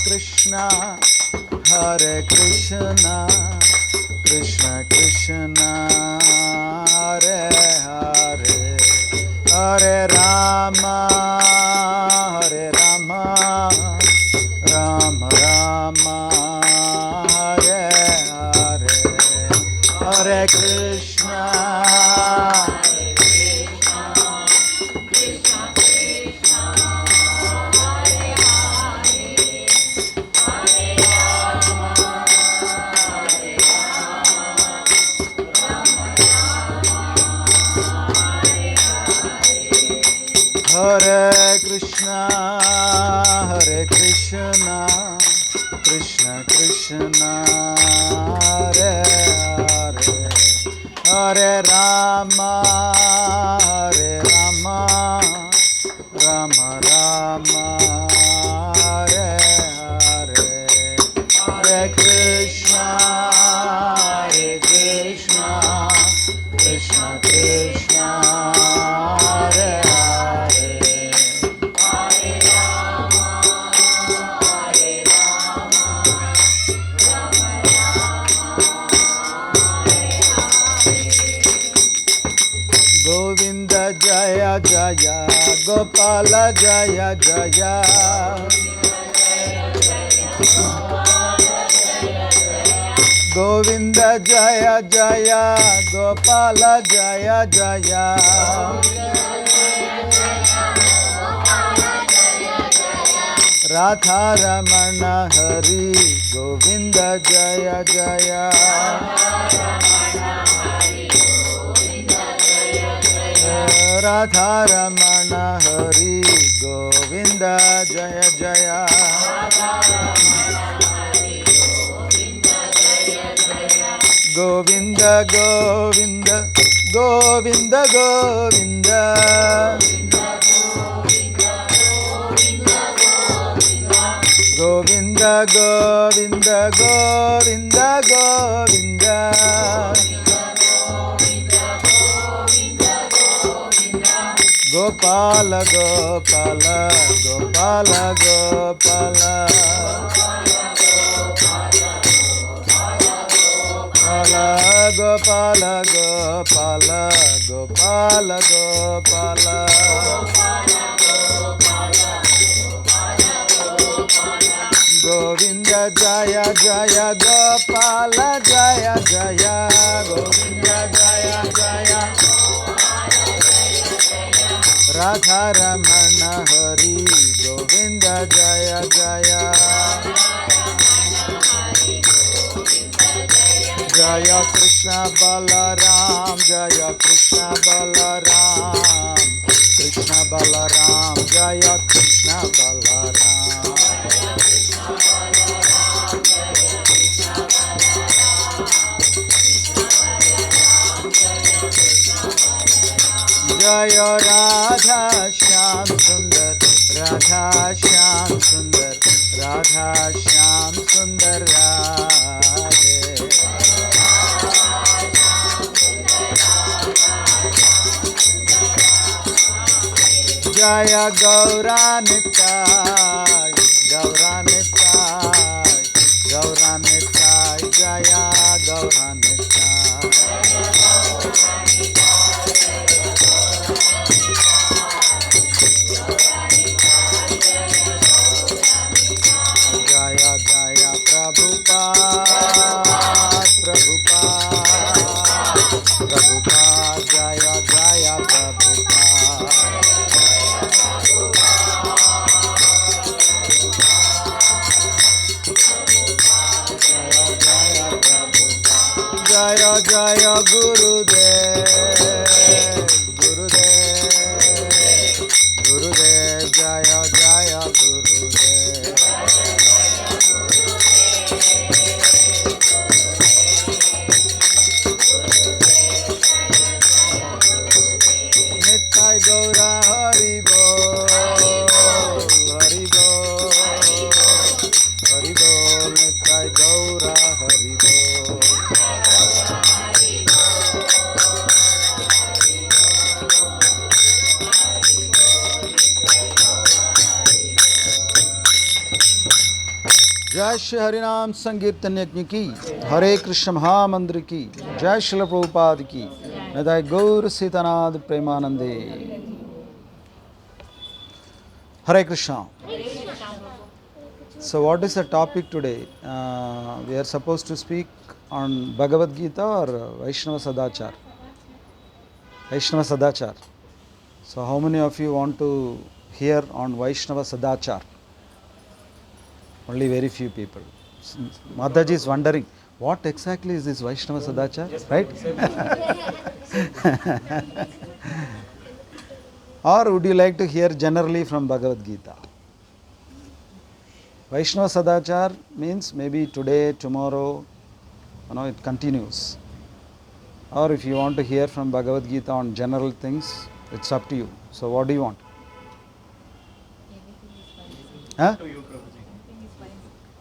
Krishna, Hare Krishna, Krishna Krishna, Hare Hare, Hare Rama, Hare Rama, Rama Rama, Hare Hare, Hare Krishna, Hare Krishna, Hare Krishna, Krishna Krishna, Hare Hare, Hare Rama, Hare Rama, Rama Rama, Hare Hare, Hare Krishna, Hare Krishna, Krishna Krishna, Hare Hare. Govinda Jaya Jaya, Gopala Jaya Jaya, Govinda Jaya Jaya, Gopala Jaya Jaya, Radha Ramana Hari, Govinda Jaya Jaya, Radha Ramana Hari, Govinda Jaya Jaya, Govinda Govinda, Govinda Govinda, Govinda Govinda, Govinda Govinda, Gopala Gopala, Gopala Gopala, Gopala Gopala, Gopala Gopala, Govinda Jaya Jaya, Gopala Jaya Jaya, Govinda Jaya Jaya, Radha Ramana Hari, Govinda Jaya Jaya, Jaya Krishna Balaram, Jaya Krishna Balaram, Krishna Balaram, Jaya Krishna Balaram, Jaya Radha Shyam Sundar, Radha Shyam Sundar, Radha Shyam Sundar Radhe, Jaya Gaura Nitai, Gaura Nitai, Gaura Nitai, Jaya Gaura Nitai, Jaya Jaya Prabhupada, Prabhupada, Prabhupada, Jaya Jaya Prabhupada, Jaya Jaya Gurudev, Gurudev, Gurudev, Jaya Jaya Gurudev, Nitai Gaura Hari Bol, Hari Bol, Hari Bol, Nitai Gaura Hari Bol. जय श्री हरिनाम संकीर्तन यज्ञ की, हरे कृष्ण महामंत्र की, जय श्रील प्रभुपाद की, निताय गौर सीतानाथ प्रेमानंदे। Hare Krishna. So what is the topic today? We are supposed to speak on Bhagavad Gita or Vaishnava Sadachar? Vaishnava Sadachar. So how many of you want to hear on Vaishnava Sadachar? Only very few people. Mataji is wondering, what exactly is this Vaishnava Sadachar? Right? Or would you like to hear generally from Bhagavad Gita? Vaishnava Sadachar means maybe today, tomorrow, it continues. Or if you want to hear from Bhagavad Gita on general things, it's up to you. So what do you want? Huh?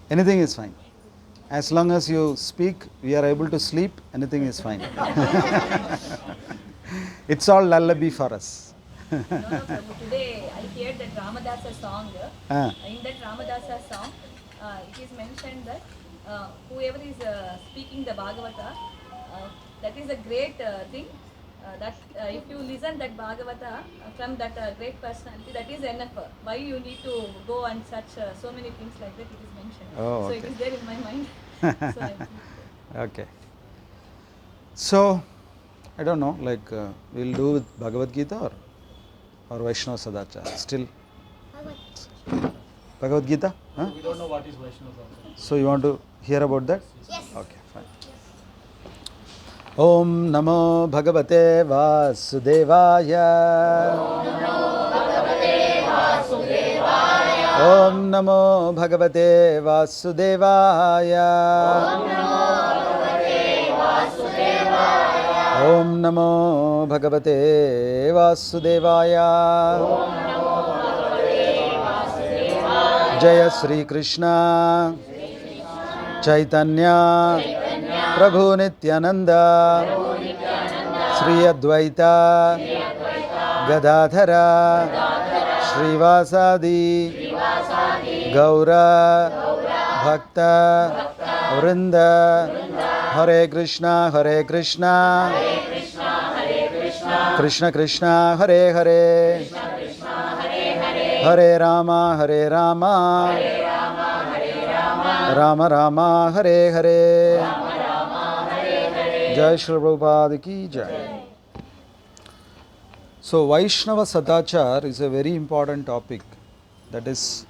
Anything is fine. As long as you speak, we are able to sleep, anything is fine. It's all lullaby for us. No, Prabhu. Today I heard that Ramadasa song. In that Ramadasa song, it is mentioned that whoever is speaking the Bhagavata, that is a great thing. That if you listen that Bhagavata from that great personality, that is enough. Why you need to go and search so many things like that? It is mentioned. Oh, okay. So it is there in my mind. So Okay. So I don't know, we'll do with Bhagavad Gita or Vaishnava Sadachar. Still Bhagavad Gita? Huh? We don't know what is Vaishnava Sadachar. So you want to hear about that? Yes. Okay, fine. Om Namo Bhagavate Vasudevaya. Om Namo Bhagavate Vasudevaya. Om Namo Bhagavate Vasudevaya. Jaya Sri Krishna Chaitanya Prabhu Nityananda Sri Advaita Gadadhara Srivasadi Gaura Bhakta Vrinda. Hare Krishna Krishna Krishna Hare Hare Hare Rama Rama Rama Hare Hare. Jai Shri Prabhupada ki Jai. So Vaishnava Sadachar is a very important topic that is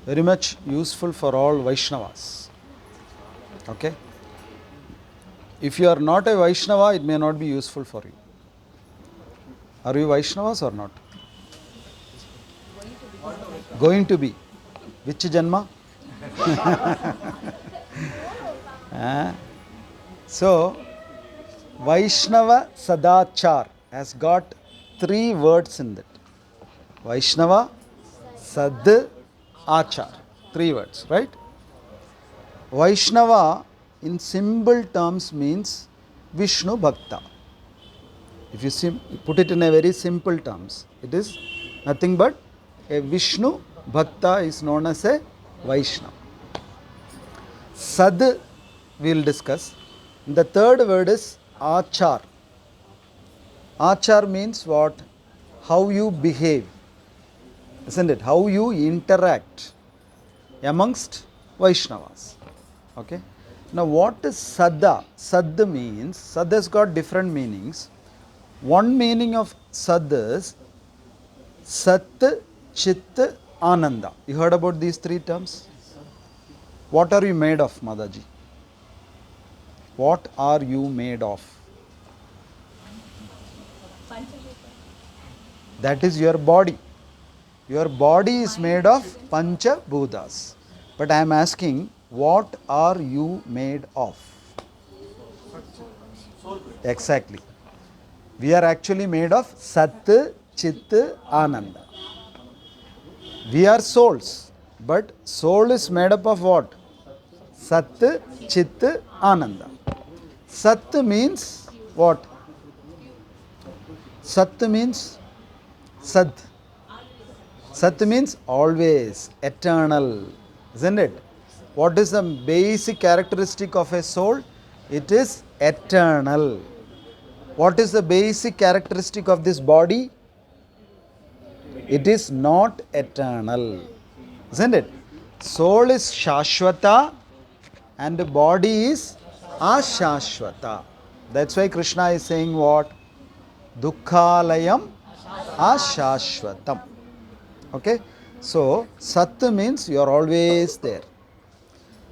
very much useful for all Vaishnavas. Okay? If you are not a Vaishnava, it may not be useful for you. Are you Vaishnavas or not? Going to be. Which Janma? So, Vaishnava Sadachar has got 3 words in it. Vaishnava, Sad, Achar. 3 words, right? Vaishnava in simple terms means Vishnu Bhakta. If you put it in a very simple terms, it is nothing but a Vishnu Bhakta is known as a Vaishnava. Sad we will discuss. The third word is Achar. Achar means what? How you behave. Isn't it? How you interact amongst Vaishnavas. Okay. Now what is Sada? Sad means, Sad has got different meanings. One meaning of Sad is Sat, Chit, Ananda. You heard about these 3 terms? What are you made of, Madaji? What are you made of? That is your body. Your body is made of Pancha Bhutas. But I am asking, what are you made of? Exactly. We are actually made of Sat, Chit, Ananda. We are souls, but soul is made up of what? Sat, Chit, Ananda. Sat means what? Sat means Sad. Sat means always, eternal, isn't it? What is the basic characteristic of a soul? It is eternal. What is the basic characteristic of this body? It is not eternal. Isn't it? Soul is Shashwata and the body is Ashashwata. That's why Krishna is saying what? Dukkhalayam Ashashwatam. Okay? So, Sat means you are always there.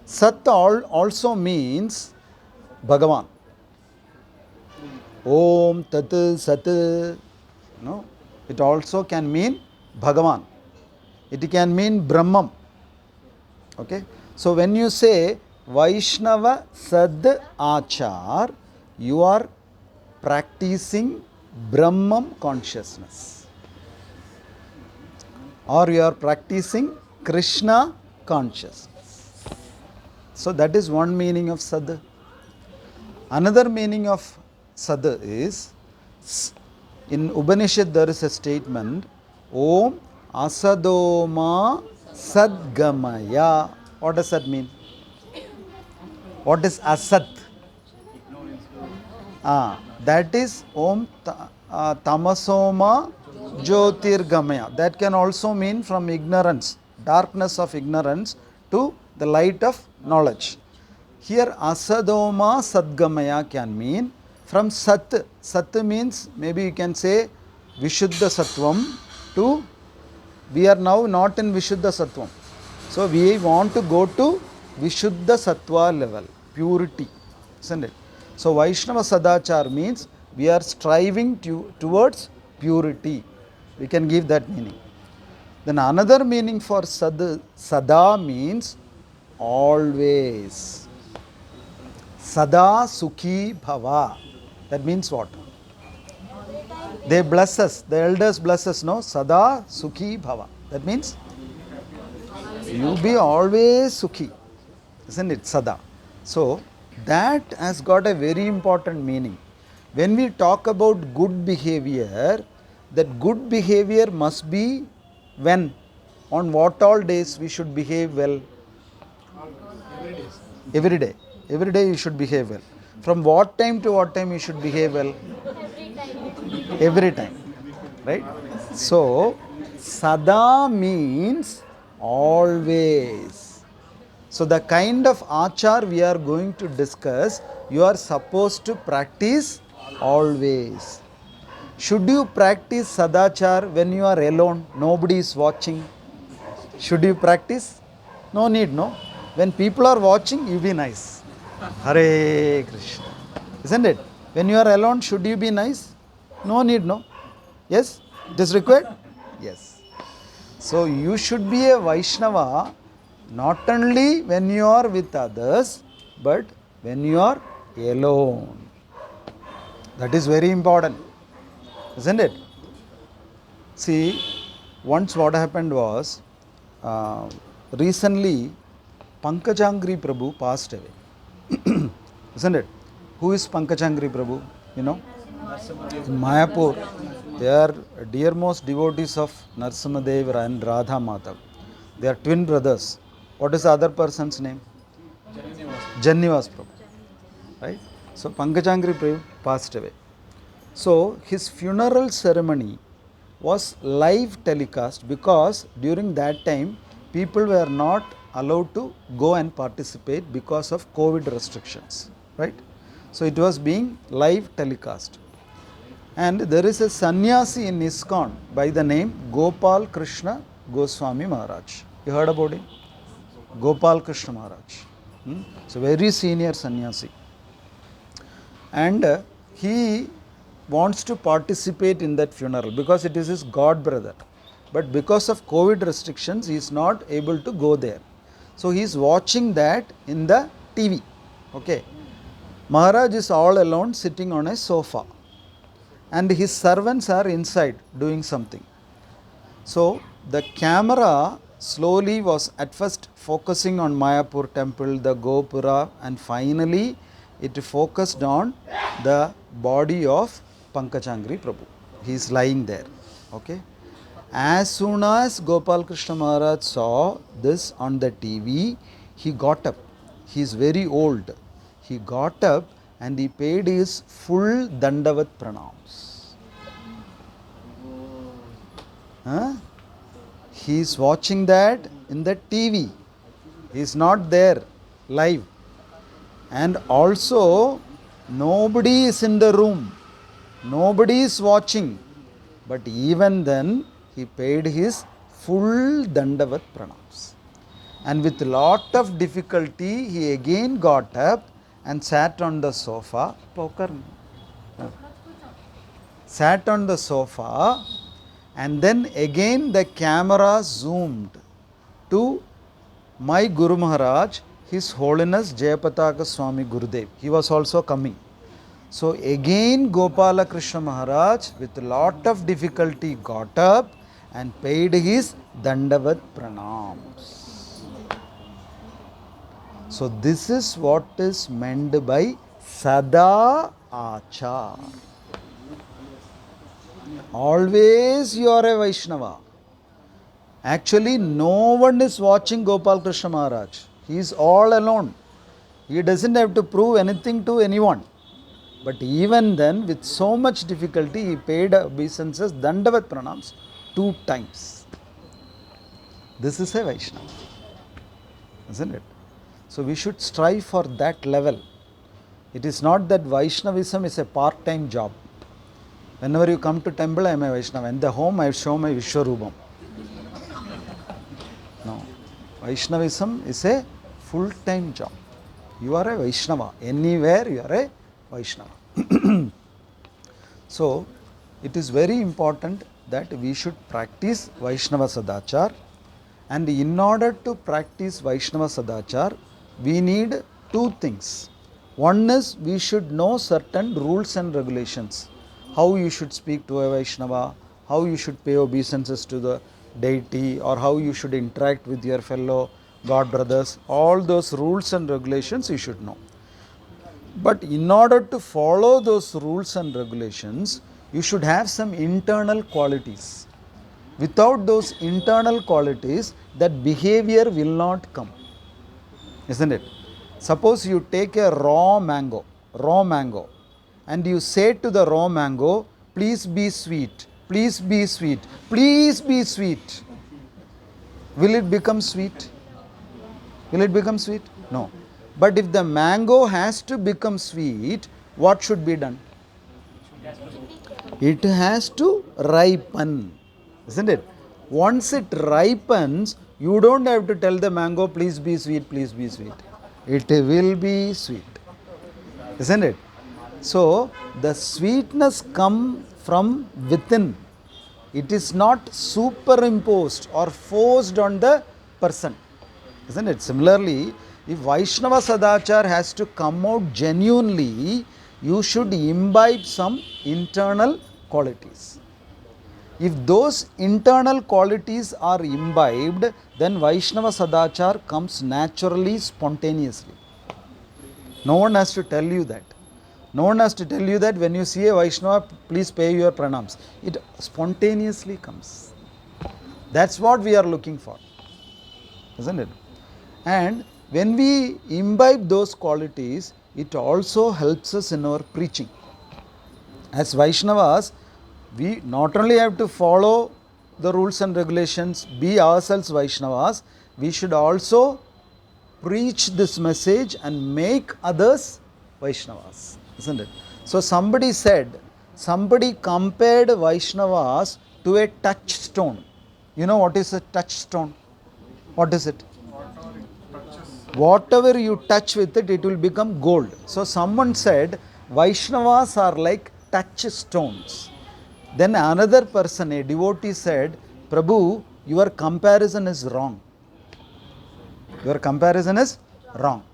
Sat also means Bhagavan. Om Tat Sat. No? It also can mean Bhagavan. It can mean Brahman. Okay? So, when you say Vaishnava Sadachar, you are practicing Brahman consciousness. Or you are practicing Krishna consciousness. So that is one meaning of Sad. Another meaning of Sad is, in Upanishad there is a statement, Om Asadoma Sadgamaya. What does that mean? What is Asat? That is Om Tamasoma Jyotirgamaya. That can also mean from ignorance, darkness of ignorance to the light of knowledge. Here Asadoma Sadgamaya can mean from Sat. Sat means maybe you can say Vishuddha Sattvam to we are now not in Vishuddha Sattvam. So we want to go to Vishuddha Sattva level, purity. Isn't it? So Vaishnava Sadachar means we are striving towards purity. We can give that meaning. Then another meaning for Sada means always. Sada Sukhi Bhava. That means what? They bless us. The elders bless us, no? Sada Sukhi Bhava. That means you be always Sukhi. Isn't it? Sada. So that has got a very important meaning. When we talk about good behavior, that good behavior must be when? On what all days we should behave well? Every day. Every day you should behave well. From what time to what time you should behave well? Every time. Right? So, Sada means always. So, the kind of achar we are going to discuss, you are supposed to practice always. Should you practice Sadachar when you are alone, nobody is watching? Should you practice? No need, no? When people are watching, you be nice. Hare Krishna. Isn't it? When you are alone, should you be nice? No need, no? Yes? It is required? Yes. So you should be a Vaishnava not only when you are with others, but when you are alone. That is very important. Isn't it? See, once what happened was, recently Pankajangri Prabhu passed away. Isn't it? Who is Pankajangri Prabhu? You know? In Mayapur, they are dearmost devotees of Narsimadev and Radha Mata. They are twin brothers. What is the other person's name? Jannivas Prabhu. Right? So Pankajangri Prabhu passed away. So his funeral ceremony was live telecast because during that time people were not allowed to go and participate because of COVID restrictions. Right? So it was being live telecast. And there is a sannyasi in ISKCON by the name Gopal Krishna Goswami Maharaj. You heard about him? Gopal Krishna Maharaj. So very senior sannyasi. And he wants to participate in that funeral because it is his god brother. But because of COVID restrictions, he is not able to go there. So he is watching that in the TV. Okay. Maharaj is all alone sitting on a sofa. And his servants are inside doing something. So the camera slowly was at first focusing on Mayapur temple, the Gopura, and finally it focused on the body of Pankajangri Prabhu. He is lying there. Okay. As soon as Gopal Krishna Maharaj saw this on the TV, He got up. He is very old. He got up and he paid his full Dandavat pranams. Huh? He is watching that in the TV. He is not there live. And also, nobody is in the room. Nobody is watching. But even then, he paid his full Dandavat pranams. And with lot of difficulty, he again got up and sat on the sofa. Sat on the sofa, and then again the camera zoomed to my Guru Maharaj, His Holiness Jayapataka Swami Gurudev. He was also coming. So again Gopala Krishna Maharaj with lot of difficulty got up and paid his Dandavat pranams. So this is what is meant by Sada Achar. Always you are a Vaishnava. Actually, no one is watching Gopal Krishna Maharaj. He is all alone. He doesn't have to prove anything to anyone. But even then, with so much difficulty, he paid obeisances, Dandavat pranams 2 times. This is a Vaishnava. Isn't it? So we should strive for that level. It is not that Vaishnavism is a part-time job. Whenever you come to temple, I am a Vaishnava. In the home, I show my Vishwarupam. No. Vaishnavism is a full-time job. You are a Vaishnava. Anywhere you are a Vaishnava. So, it is very important that we should practice Vaishnava Sadachar. And in order to practice Vaishnava Sadachar, we need 2 things. One is we should know certain rules and regulations. How you should speak to a Vaishnava, how you should pay obeisances to the deity, or how you should interact with your fellow God brothers. All those rules and regulations you should know. But in order to follow those rules and regulations, you should have some internal qualities. Without those internal qualities, that behavior will not come. Isn't it? Suppose you take a raw mango, and you say to the raw mango, please be sweet, please be sweet, please be sweet. Will it become sweet? Will it become sweet? No. But if the mango has to become sweet, what should be done? It has to ripen. Isn't it? Once it ripens, you don't have to tell the mango, please be sweet, please be sweet. It will be sweet. Isn't it? So, the sweetness comes from within. It is not superimposed or forced on the person. Isn't it? Similarly, if Vaishnava Sadachar has to come out genuinely, you should imbibe some internal qualities. If those internal qualities are imbibed, then Vaishnava Sadachar comes naturally, spontaneously. No one has to tell you that. No one has to tell you that when you see a Vaishnava, please pay your pranams. It spontaneously comes. That's what we are looking for. Isn't it? And when we imbibe those qualities, it also helps us in our preaching. As Vaishnavas, we not only have to follow the rules and regulations, be ourselves Vaishnavas, we should also preach this message and make others Vaishnavas. Isn't it? So somebody compared Vaishnavas to a touchstone. You know what is a touchstone? What is it? Whatever you touch with it, it will become gold. So someone said, Vaishnavas are like touchstones. Then another person, a devotee said, Prabhu, your comparison is wrong. Your comparison is wrong.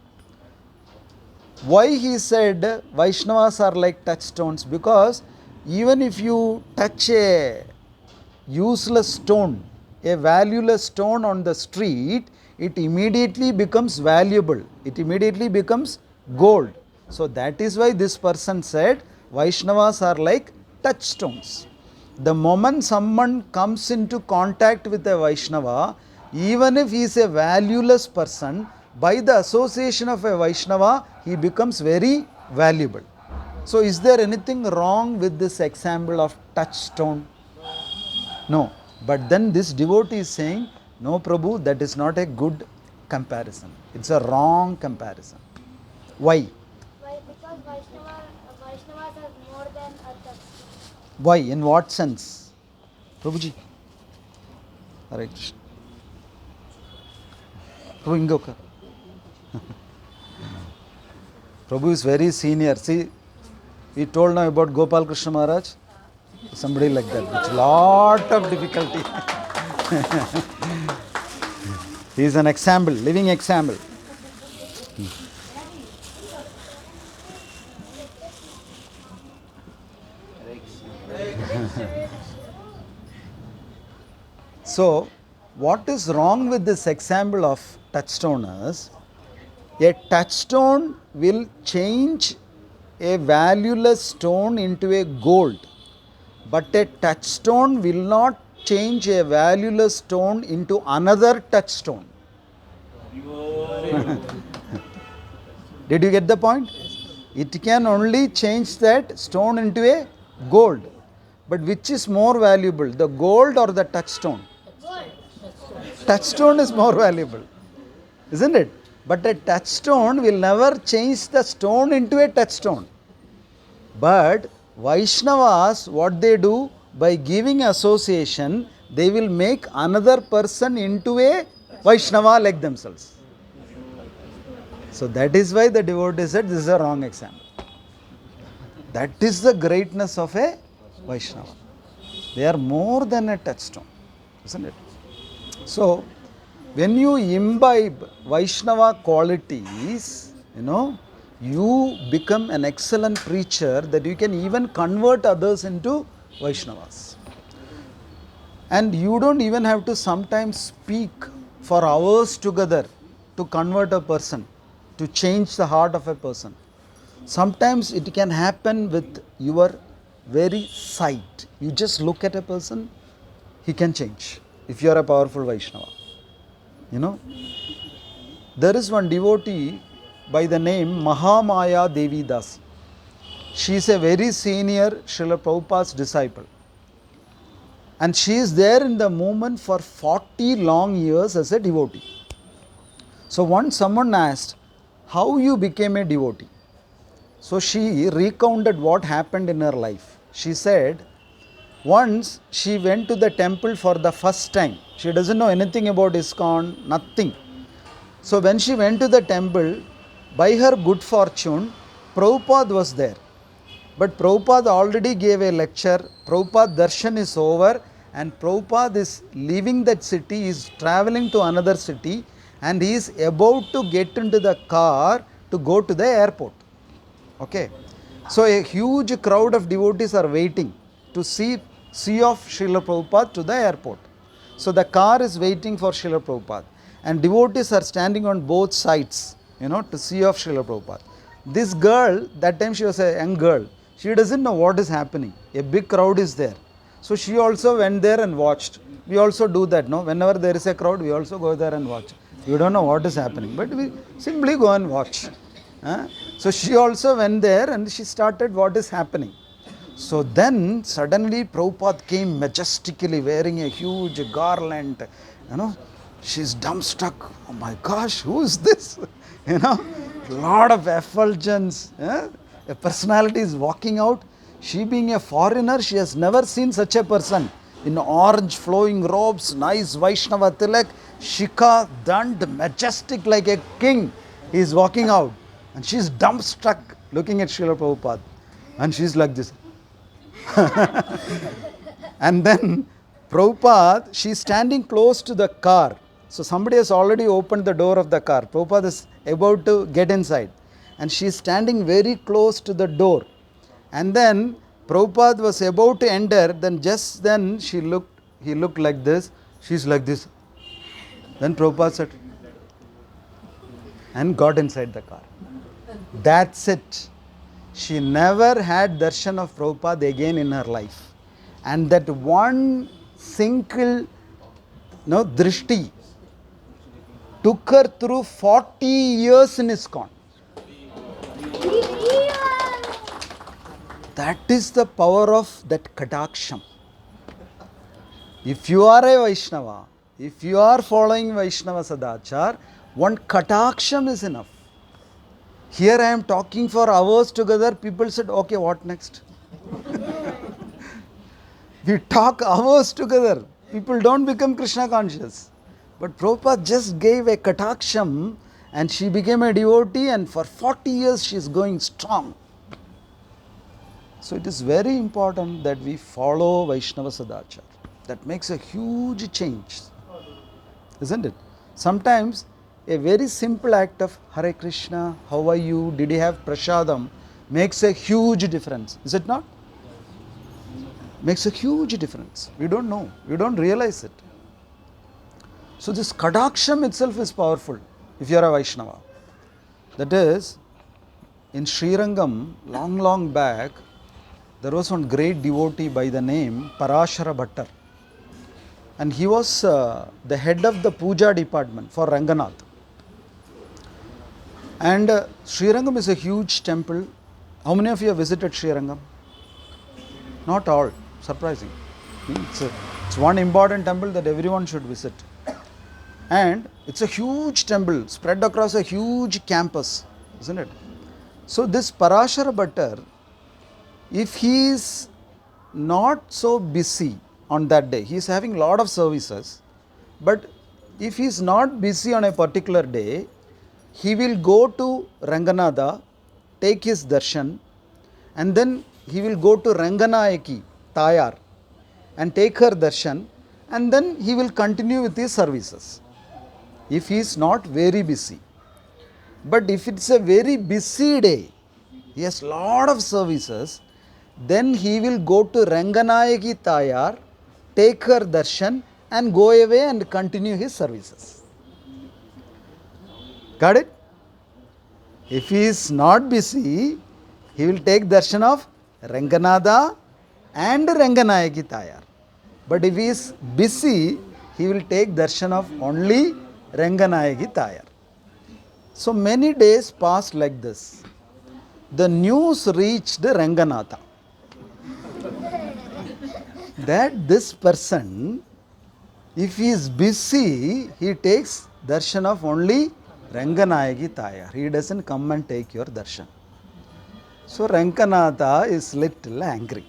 Why he said Vaishnavas are like touchstones? Because even if you touch a useless stone, a valueless stone on the street, it immediately becomes valuable. It immediately becomes gold. So that is why this person said Vaishnavas are like touchstones. The moment someone comes into contact with a Vaishnava, even if he is a valueless person, by the association of a Vaishnava, he becomes very valuable. So is there anything wrong with this example of touchstone? No. But then this devotee is saying, no Prabhu, that is not a good comparison. It's a wrong comparison. Why? Why? Because Vaishnavas are more than others. Why? In what sense? Prabhuji. Hare Krishna. Prabhu Ingoka. Prabhu is very senior. See, we told now about Gopal Krishna Maharaj. Somebody like that, with lot of difficulty. He is an example, living example. So, what is wrong with this example of touchstone is, a touchstone will change a valueless stone into a gold, but a touchstone will not change a valueless stone into another touchstone. Did you get the point? It can only change that stone into a gold. But which is more valuable, the gold or the touchstone? Touchstone is more valuable, isn't it? But a touchstone will never change the stone into a touchstone. But Vaishnavas, what they do, by giving association, they will make another person into a Vaishnava like themselves. So that is why the devotee said this is a wrong example. That is the greatness of a Vaishnava. They are more than a touchstone, isn't it? So, when you imbibe Vaishnava qualities, you become an excellent preacher that you can even convert others into Vaishnavas. And you don't even have to sometimes speak for hours together to convert a person, to change the heart of a person. Sometimes it can happen with your very sight. You just look at a person, he can change if you are a powerful Vaishnava. There is one devotee by the name Mahamaya Devi Dasi. She is a very senior Srila Prabhupada's disciple. And she is there in the movement for 40 long years as a devotee. So once someone asked, how you became a devotee? So she recounted what happened in her life. She said, once she went to the temple for the first time. She doesn't know anything about ISKCON, nothing. So when she went to the temple, by her good fortune, Prabhupada was there. But Prabhupada already gave a lecture. Prabhupada darshan is over and Prabhupada is leaving that city, he is traveling to another city and he is about to get into the car to go to the airport. Okay. So a huge crowd of devotees are waiting to see off Srila Prabhupada to the airport. So the car is waiting for Srila Prabhupada and devotees are standing on both sides, to see off Srila Prabhupada. This girl, that time she was a young girl, she doesn't know what is happening. A big crowd is there. So she also went there and watched. We also do that, no? Whenever there is a crowd, we also go there and watch. You don't know what is happening, but we simply go and watch. So she also went there and she started what is happening. So then suddenly Prabhupada came majestically wearing a huge garland. She's dumbstruck. Oh my gosh, who is this? Lot of effulgence. A personality is walking out. She being a foreigner, she has never seen such a person. In orange flowing robes, nice Vaishnava Tilak, Shikha, Dand, majestic like a king. He is walking out. And she is dumbstruck looking at Srila Prabhupada. And she is like this. And then Prabhupada, she is standing close to the car. So somebody has already opened the door of the car. Prabhupada is about to get inside. And she is standing very close to the door. And then Prabhupada was about to enter. Then just then he looked like this. She is like this. Then Prabhupada said, and got inside the car. That's it. She never had darshan of Prabhupada again in her life. And that one single drishti took her through 40 years in ISKCON. That is the power of that Kadaksham. If you are a Vaishnava, if you are following Vaishnava Sadachar, one Kadaksham is enough. Here I am talking for hours together, people said, okay, what next? We talk hours together, people don't become Krishna conscious. But Prabhupada just gave a Kataksham and she became a devotee, and for 40 years she is going strong. So it is very important that we follow Vaishnava Sadachar. That makes a huge change, isn't it? Sometimes a very simple act of Hare Krishna, how are you, did you have prasadam, makes a huge difference, is it not? Makes a huge difference. We don't know, we don't realize it. So this Kadaksham itself is powerful if you are a Vaishnava. That is, in Srirangam, long back, there was one great devotee by the name Parashara Bhattar. And he was the head of the puja department for Ranganath. And Srirangam is a huge temple. How many of you have visited Srirangam? Not all, surprising. It's one important temple that everyone should visit. And it's a huge temple spread across a huge campus, isn't it? So this Parashara Bhattar, if he is not so busy on that day, he is having a lot of services, but if he is not busy on a particular day, he will go to Ranganatha, take his darshan, and then he will go to Ranganayaki, Tayar, and take her darshan, and then he will continue with his services, if he is not very busy. But if it's a very busy day, he has lot of services, then he will go to Ranganayaki Tayar, take her darshan and go away and continue his services. Got it? If he is not busy, he will take darshan of Ranganatha and Ranganayaki Tayar. But if he is busy, he will take darshan of only Ranganayaki Tayar. So many days passed like this. The news reached Ranganatha that this person, if he is busy, he takes darshan of only Ranganayaki Tayar. He doesn't come and take your darshan. So Ranganatha is little angry.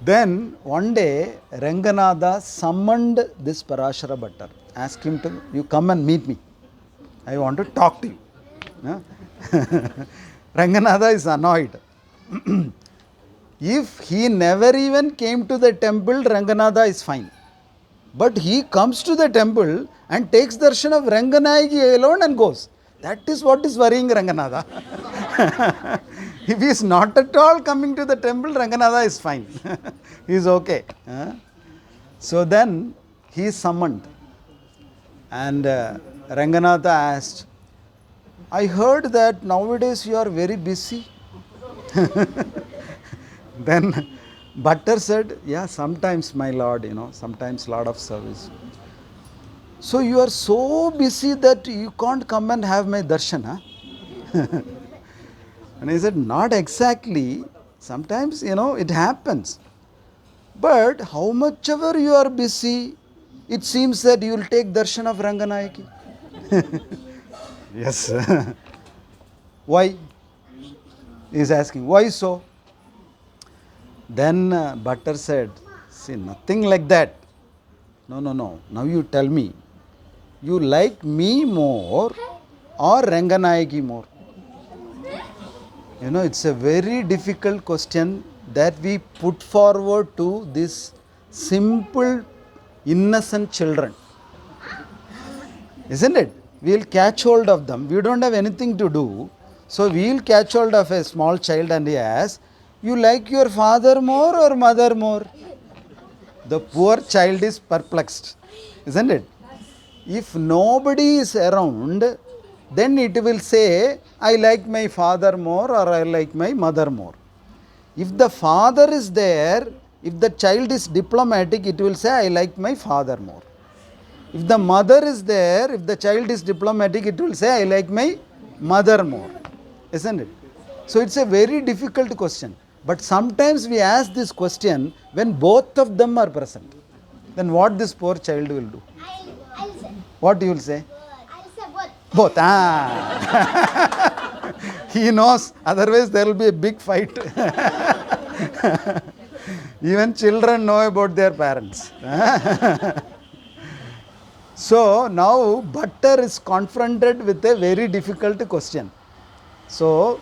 Then one day Ranganatha summoned this Parashara Bhattar, asked him to, you come and meet me. I want to talk to you. Ranganatha is annoyed. If he never even came to the temple, Ranganatha is fine. But he comes to the temple and takes darshan of Ranganayaki alone and goes. That is what is worrying Ranganatha. If he is not at all coming to the temple, Ranganatha is fine. He is okay. So then he is summoned. And Ranganatha asked, I heard that nowadays you are very busy. Then Bhattar said, yeah, sometimes my lord, sometimes lot of service. So you are so busy that you can't come and have my darshan, huh? And he said, not exactly. Sometimes, it happens. But how much ever you are busy, it seems that you will take darshan of Ranganayaki. Yes. Why? He is asking, why so? Then Bhattar said, see, nothing like that. No. Now you tell me, you like me more or Ranganayaki more? It's a very difficult question that we put forward to these simple, innocent children. Isn't it? We will catch hold of them. We don't have anything to do. So we will catch hold of a small child and he asks, you like your father more or mother more? The poor child is perplexed, isn't it? If nobody is around, then it will say, I like my father more or I like my mother more. If the father is there, if the child is diplomatic, it will say, I like my father more. If the mother is there, if the child is diplomatic, it will say, I like my mother more. Isn't it? So it's a very difficult question. But sometimes we ask this question when both of them are present. Then what this poor child will do? I'll say. What you will say? I'll say both. Both. Ah. He knows, otherwise there will be a big fight. Even children know about their parents. So now Bhattar is confronted with a very difficult question. So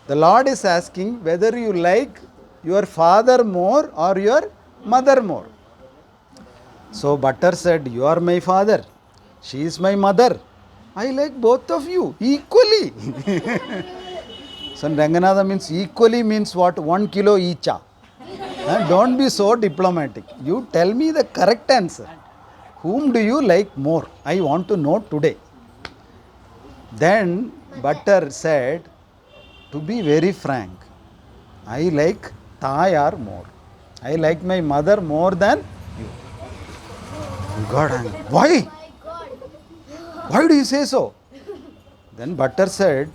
the Lord is asking whether you like your father more or your mother more. So Bhattar said, you are my father, she is my mother. I like both of you equally. So Ranganatha means equally means what? 1 kilo each. Don't be so diplomatic. You tell me the correct answer. Whom do you like more? I want to know today. Then Bhattar said, to be very frank, I like Tayar more. I like my mother more than you. He got angry. Why? My God. Why do you say so? Then Bhattar said,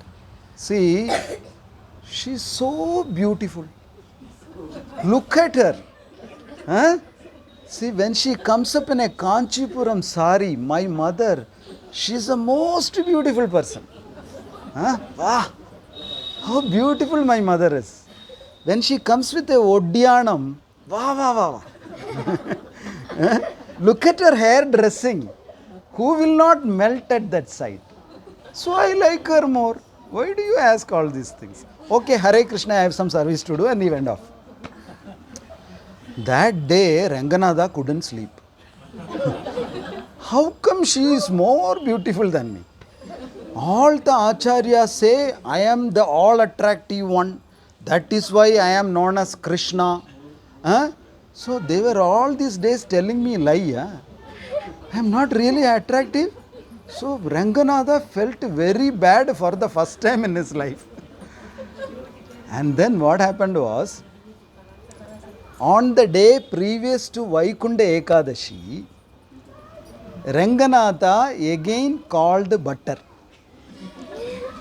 see, she's so beautiful. Look at her. Huh? See, when she comes up in a Kanchipuram sari, my mother, she's the most beautiful person. Huh? Wow. How beautiful my mother is. When she comes with a Oddiyanam, wow, wow, wow. Huh? Look at her hair dressing. Who will not melt at that sight? So I like her more. Why do you ask all these things? Okay, Hare Krishna, I have some service to do, and he went off. That day, Ranganatha couldn't sleep. How come she is more beautiful than me? All the acharyas say, I am the all attractive one. That is why I am known as Krishna. Huh? So they were all these days telling me lie. Huh? I am not really attractive. So Ranganatha felt very bad for the first time in his life. And then what happened was, on the day previous to Vaikunta Ekadashi, Ranganatha again called Bhattar.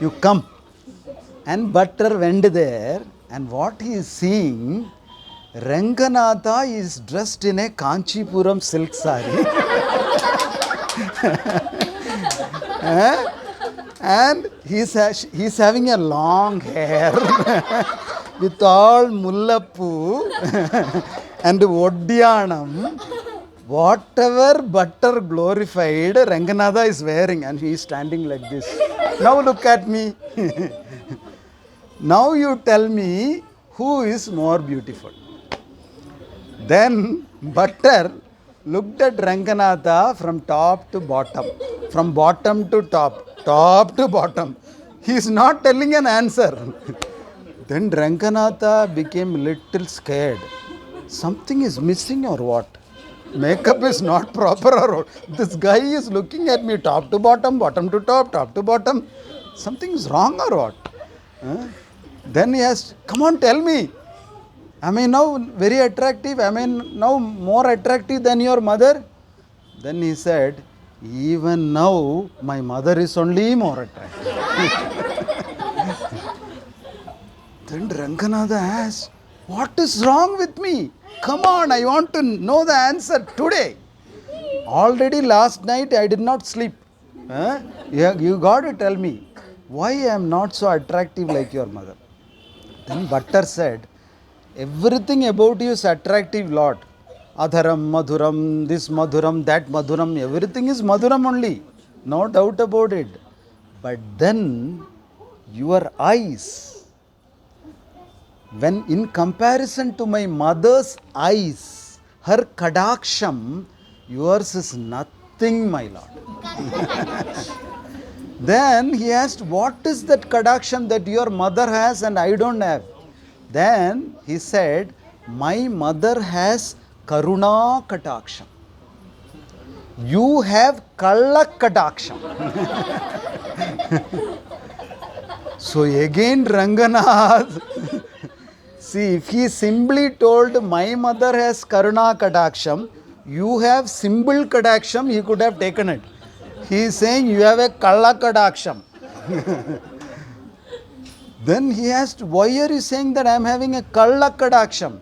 You come. And Bhattar went there, and what he is seeing, Ranganatha is dressed in a Kanchipuram silk sari. And he's having a long hair with all mullappu and Oddiyanam. Whatever Bhattar glorified, Ranganatha is wearing, and he is standing like this. Now look at me. Now you tell me who is more beautiful. Then Bhattar looked at Ranganatha from top to bottom, from bottom to top to bottom. He is not telling an answer. Then Ranganatha became little scared. Something is missing or what? Makeup is not proper or what? This guy is looking at me top to bottom, bottom to top to bottom. Something is wrong or what? Then he asked, come on, tell me. Am I now very attractive? Am I now more attractive than your mother? Then he said, even now my mother is only more attractive. Then Ranganatha asked, what is wrong with me? Come on, I want to know the answer today. Already last night I did not sleep. You got to tell me, why I am not so attractive like your mother? Then Bhattar said, everything about you is attractive, Lord. Adharam, Madhuram, this Madhuram, that Madhuram, everything is Madhuram only. No doubt about it. But then your eyes, when in comparison to my mother's eyes, her kadaksham, yours is nothing, my Lord. Then he asked, what is that kadaksham that your mother has and I don't have? Then he said, my mother has karuna kadaksham. You have kalla kadaksham. So again Ranganath, see, if he simply told my mother has karuna kadaksham, You have symbol kadaksham, he could have taken it. He is saying you have a kalla kadaksham. Then he asked, why are you saying that I am having a kalla kadaksham?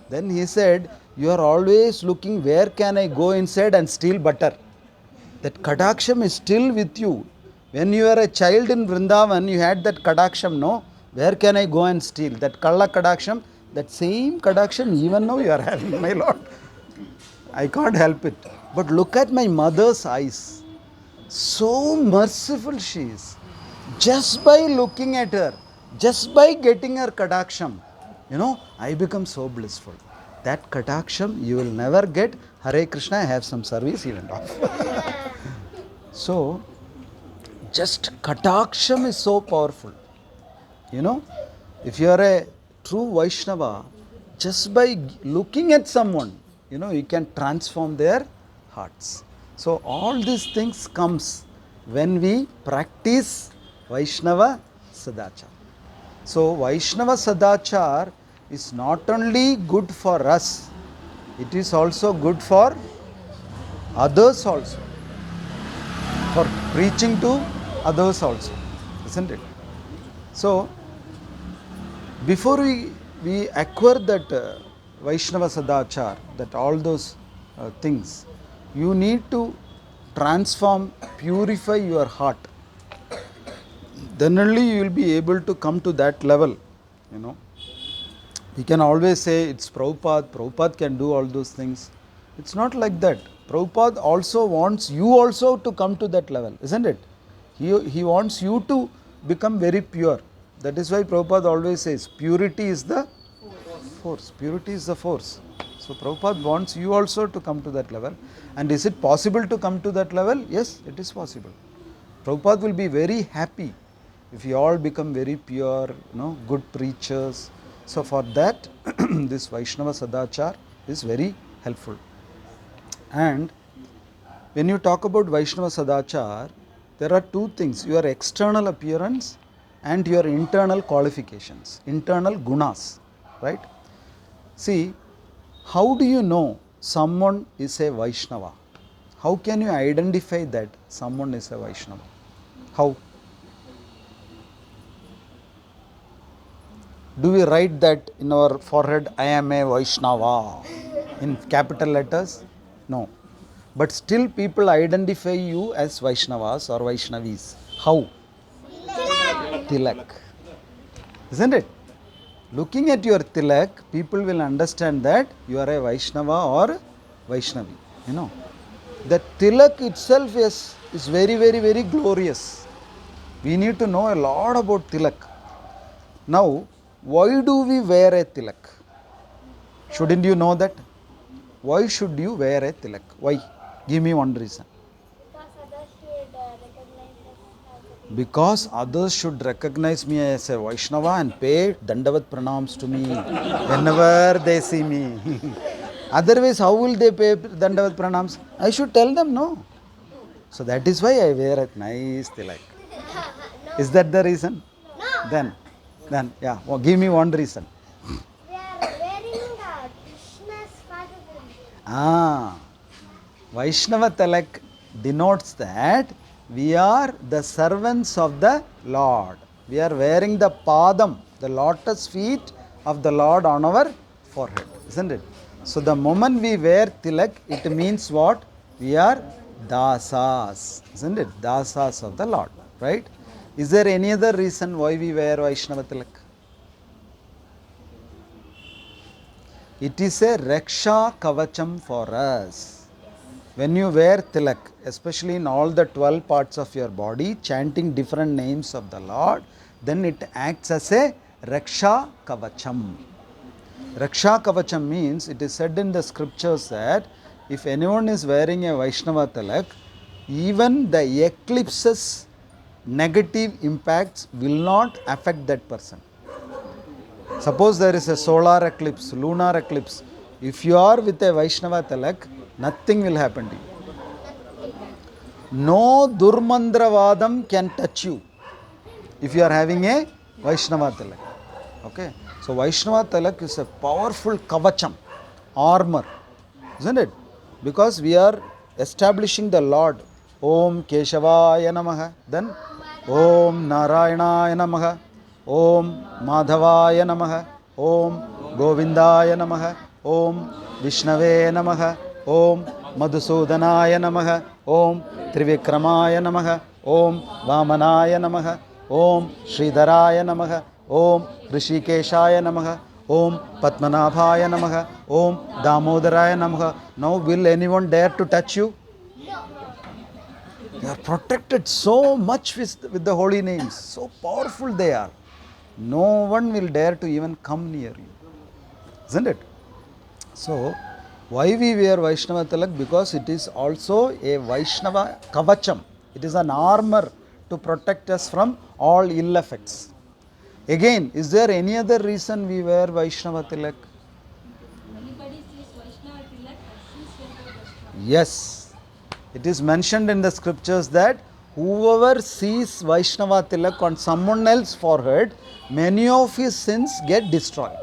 Then he said, you are always looking where can I go inside and steal butter. That kadaksham is still with you. When you were a child in Vrindavan, you had that kadaksham, no? Where can I go and steal? That kalla kadaksham, that same kadaksham, even now you are having, my Lord. I can't help it. But look at my mother's eyes. So merciful she is. Just by looking at her, just by getting her kadaksham, I become so blissful. That kadaksham you will never get. Hare Krishna, I have some service, he went off. So, just kadaksham is so powerful. If you are a true Vaishnava, just by looking at someone, you can transform their hearts. So all these things comes when we practice Vaishnava Sadachar. So Vaishnava Sadachar is not only good for us, it is also good for others also, for preaching to others also, isn't it? So before we acquire that Vaishnava Sadachar, that all those things, you need to transform, purify your heart. Then only you will be able to come to that level. We can always say it's Prabhupada can do all those things. It's not like that. Prabhupada also wants you also to come to that level, isn't it? He wants you to become very pure. That is why Prabhupada always says, purity is the force. Purity is the force. So Prabhupada wants you also to come to that level. And is it possible to come to that level? Yes, it is possible. Prabhupada will be very happy if you all become very pure, good preachers. So for that, this Vaishnava Sadachar is very helpful. And when you talk about Vaishnava Sadachar, there are two things: your external appearance and your internal qualifications, internal gunas, right? See, how do you know someone is a Vaishnava? How can you identify that someone is a Vaishnava? How? Do we write that in our forehead, I am a Vaishnava, in capital letters? No. But still people identify you as Vaishnavas or Vaishnavis. How? Tilak. Isn't it? Looking at your tilak, people will understand that you are a Vaishnava or Vaishnavi. The tilak itself is very, very, very glorious. We need to know a lot about tilak. Now, why do we wear a tilak? Shouldn't you know that? Why should you wear a tilak? Why? Give me one reason. Because others should recognize me Because others should recognize me as a Vaishnava and pay Dandavat Pranams to me whenever they see me. Otherwise, how will they pay Dandavat Pranams? I should tell them no. So that is why I wear a nice tilak. Is that the reason? No. Then, yeah, well, give me one reason. We are wearing Krishna's father. Vaishnava Tilak denotes that we are the servants of the Lord. We are wearing the padam, the lotus feet of the Lord on our forehead, isn't it? So the moment we wear tilak, it means what? We are dasas, isn't it? Dasas of the Lord, right? Is there any other reason why we wear Vaishnava Tilak? It is a Raksha Kavacham for us. When you wear Tilak, especially in all the 12 parts of your body, chanting different names of the Lord, then it acts as a Raksha Kavacham. Raksha Kavacham means, it is said in the scriptures that if anyone is wearing a Vaishnava Tilak, even the eclipses, negative impacts will not affect that person. Suppose there is a solar eclipse, lunar eclipse. If you are with a Vaishnava Tilak, nothing will happen to you. No Durmandravadam can touch you if you are having a Vaishnava Tilak. Okay? So Vaishnava Tilak is a powerful kavacham, armor, isn't it? Because we are establishing the Lord. Om Keshavaya Namaha. Then Om Narayanaya Namaha. Om Madhavaya Namaha. Om Govindaya Namaha. Om Vishnave Namaha. Om Madhusudanaya Namaha. Om Trivikramaya Namaha. Om Vamanaya Namaha. Om Sridharaya Namaha. Om Rishikeshaya Namaha. Om Padmanabhaya Namaha. Om Damodaraya Namaha. Now will anyone dare to touch you? You are protected so much with the holy names. So powerful they are. No one will dare to even come near you. Isn't it? So, why we wear Vaishnava Tilak? Because it is also a Vaishnava Kavacham. It is an armor to protect us from all ill effects. Again, is there any other reason we wear Vaishnava Tilak? Anybody sees Vaishnava Tilak, sees Vaishnava. Yes. It is mentioned in the scriptures that whoever sees Vaishnava Tilak on someone else's forehead, many of his sins get destroyed.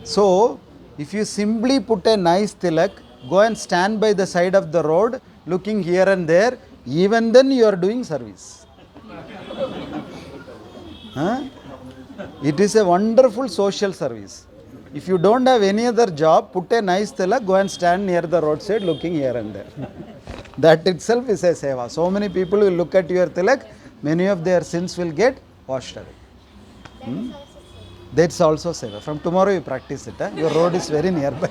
So, if you simply put a nice tilak, go and stand by the side of the road, looking here and there, even then you are doing service. Huh? It is a wonderful social service. If you don't have any other job, put a nice tilak, go and stand near the roadside looking here and there. That itself is a seva. So many people will look at your tilak, many of their sins will get washed away. That's also seva. From tomorrow you practice it. Your road is very nearby.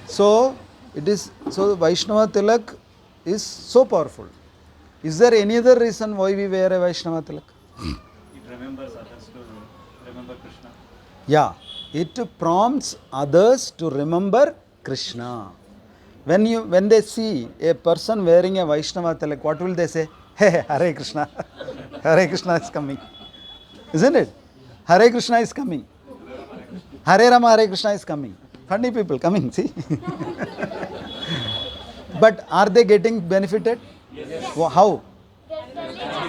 So Vaishnava Tilak is so powerful. Is there any other reason why we wear a Vaishnava Tilak? It remembers others to remember Krishna. Yeah, it prompts others to remember Krishna. When they see a person wearing a Vaishnava Tilak, what will they say? Hey, Hare Krishna. Hare Krishna is coming. Isn't it? Hare Krishna is coming. Hare Rama, Hare Krishna is coming. Funny people coming, see? But are they getting benefited? Yes. How?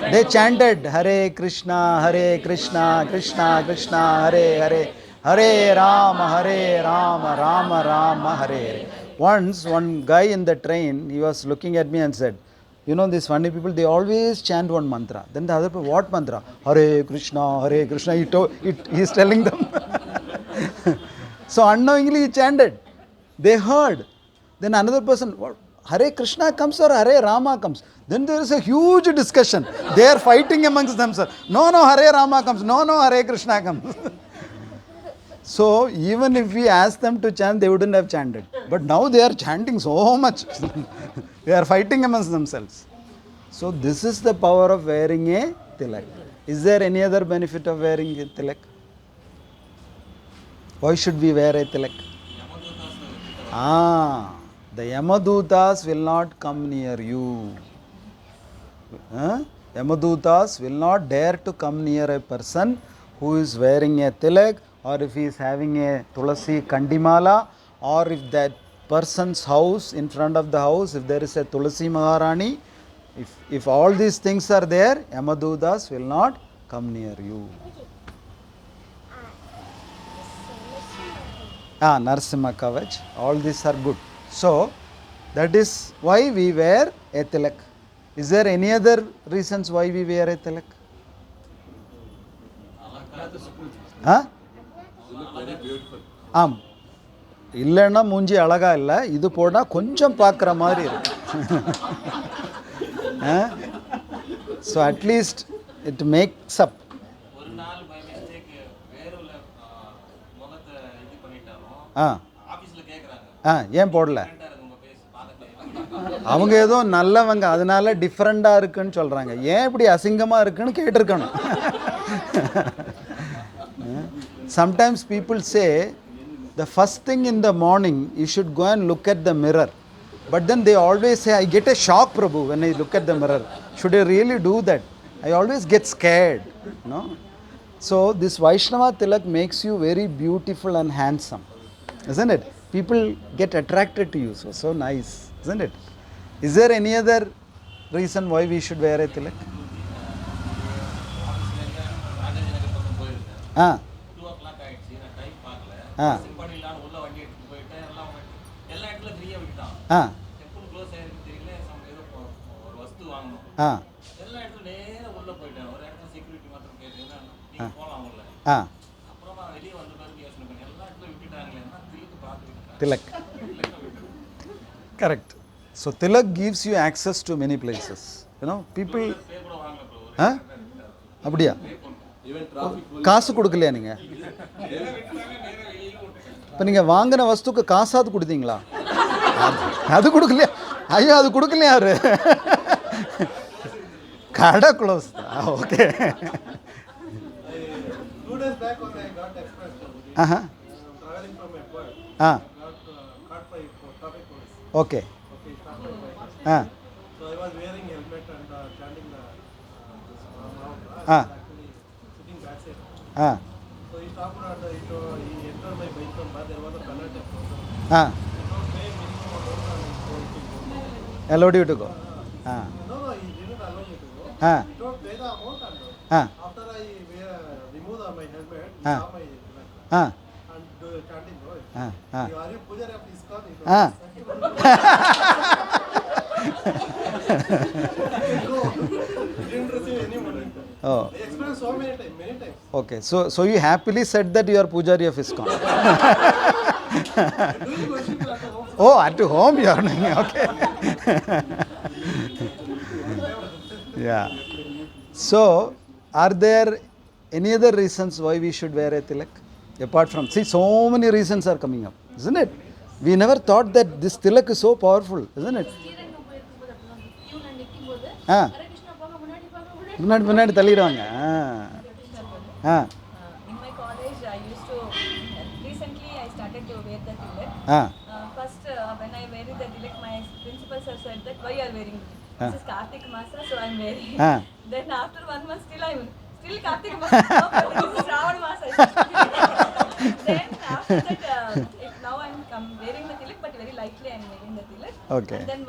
They chanted Hare Krishna, Krishna Krishna, Hare Hare, Hare Rama, Rama Rama, Hare Hare. Once, one guy in the train, he was looking at me and said, you know, these funny people, they always chant one mantra. Then the other people, what mantra? Hare Krishna, he is telling them. So unknowingly he chanted. They heard. Then another person, what? Hare Krishna comes or Hare Rama comes? Then there is a huge discussion. They are fighting amongst themselves. No, Hare Rama comes. No, Hare Krishna comes. So even if we ask them to chant, they wouldn't have chanted. But now they are chanting so much. They are fighting amongst themselves. So this is the power of wearing a tilak. Is there any other benefit of wearing a tilak? Why should we wear a tilak? The Yamadutas will not come near you. Yamadutas will not dare to come near a person who is wearing a tilak, or if he is having a Tulasi Kandimala, or if that person's house, in front of the house, if there is a Tulasi Maharani, if all these things are there, Yamadutas will not come near you. Narasimha Kavach, all these are good. So, that is why we wear a tilak. Is there any other reasons why we wear a tilak? இல்லைன்னா மூஞ்சி அழகா இல்லை, இது போனா கொஞ்சம் பார்க்குற மாதிரி இருக்கு. So at least it makes up. ஏன் போடல? அவங்க ஏதோ நல்லவங்க அதனால டிஃப்ரெண்டா இருக்குன்னு சொல்றாங்க. ஏன் இப்படி அசிங்கமா இருக்குன்னு கேட்டிருக்கணும். Sometimes people say the first thing in the morning you should go and look at the mirror. But then they always say, I get a shock, Prabhu, when I look at the mirror. Should I really do that? I always get scared. No? So this Vaishnava Tilak makes you very beautiful and handsome. Isn't it? People get attracted to you. So nice. Isn't it? Is there any other reason why we should wear a tilak? 2 o'clock ஆயிடுச்சு, நான் time பார்க்கல. சிம்பனிலான உள்ள வண்டி எடுத்து ஆ ஆ ஆ Tilak. Correct. So Tilak gives you access to many places. You know, people. Huh? அப்படியா காசு கொடுக்கலையா நீங்கள் இப்போ நீங்கள் வாங்கின வஸ்துக்கு காசாவது கொடுத்தீங்களா அது கொடுக்கலையா ஐயோ அது கொடுக்கலையா அவரு கடை close okay 2 days back only I got express. Traveling from airport. Ah Got caught by traffic police. Okay Okay, stopped by bike. Ah So I was wearing helmet and chanting the round. Ah. Actually sitting backside. Ah So he stopped and he entered my bike number. There was a penalty. Ah He told pay minimum amount and so it will go. allowed you to go ah No, he didn't allow me to go. Ah He told pay the amount and ah after I remove my helmet, he Ah. saw my helmet ah and chanting. No, ah ah are you Pujari of ISKCON? He ah didn't receive any money. oh They explained so many times. okay so you happily said that you are Pujari of ISKCON Doing worship at home. oh at home you are doing okay yeah so are there any other reasons why we should wear a tilak apart from see so many reasons are coming up isn't it we never thought that this tilak is so powerful isn't it ஆ முன்னாடி முன்னாடி தள்ளிடுவாங்க ஆ In my college, I used to. Recently, I started to wear the tilak. Ah First, when I wear the tilak, my principal sir said that why you are wearing it? This is Kartik Masa, so I'm wearing. Ah. Then after 1 month, still Kartik Masa. No, but this is Shravan Masa. Then after that, now I'm wearing the tilak, but very lightly I'm wearing the tilak. Okay. And then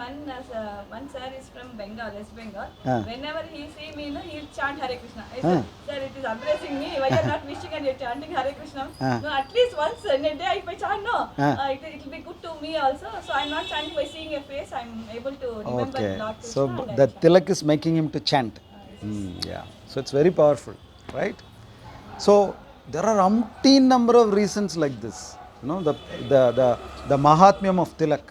one sir is from Bengal, West Bengal. Ah. Whenever he see me, he'll chant Hare Krishna. I said, sir, it is embarrassing me. Why you are not wishing and you're chanting Hare Krishna? Ah. No, at least once in a day, if I chant, no, Ah. it will be good to me also. So I'm not chanting by seeing a face. I'm able to remember okay Lord Krishna. so and I the chant. tilak is making him to chant yeah so it's very powerful right so there are umpteen number of reasons like this you know the mahatmyam of tilak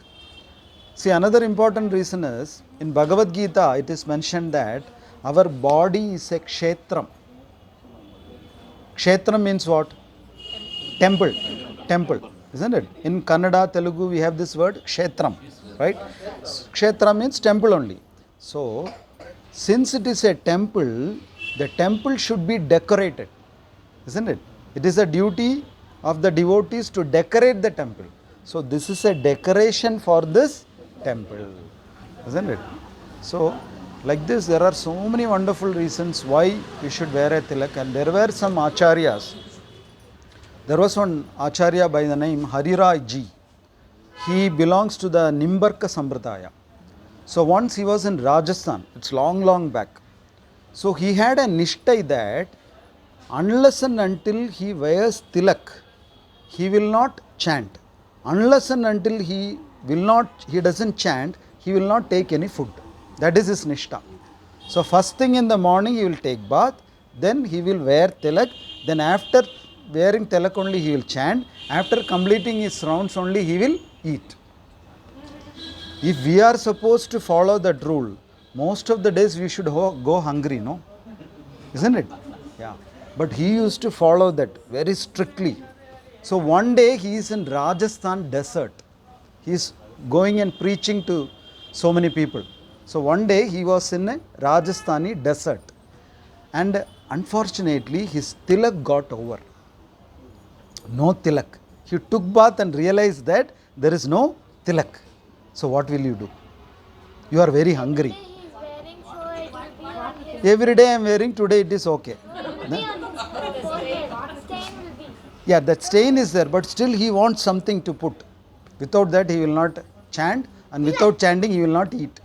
see another important reason is in Bhagavad Gita it is mentioned that our body is a kshetram means what temple isn't it in Kannada Telugu we have this word kshetram right kshetra means temple only so since it is a temple the temple should be decorated isn't it it is a duty of the devotees to decorate the temple so this is a decoration for this temple isn't it so like this there are so many wonderful reasons why we should wear a tilak and there were some acharyas there was one acharya by the name Harirai ji he belongs to the Nimbarka Sampradaya so once he was in Rajasthan it's long back so he had a nishtai that unless and until he wears tilak he will not chant unless and until he doesn't chant he will not take any food that is his nishta so first thing in the morning he will take bath then he will wear tilak then after wearing tilak only he will chant after completing his rounds only he will eat if we are supposed to follow that rule most of the days we should go hungry no isn't it yeah but he used to follow that very strictly so one day he is in Rajasthan desert he is going and preaching to so many people so one day he was in a Rajasthani desert and unfortunately his tilak got over no tilak he took bath and realized that there is no tilak so what will you do you are very hungry He is wearing, so it will be on his every day I am wearing today it is okay be on his forehead. Stain will be. yeah that stain is there but still he wants something to put without that he will not chant and without chanting he will not eat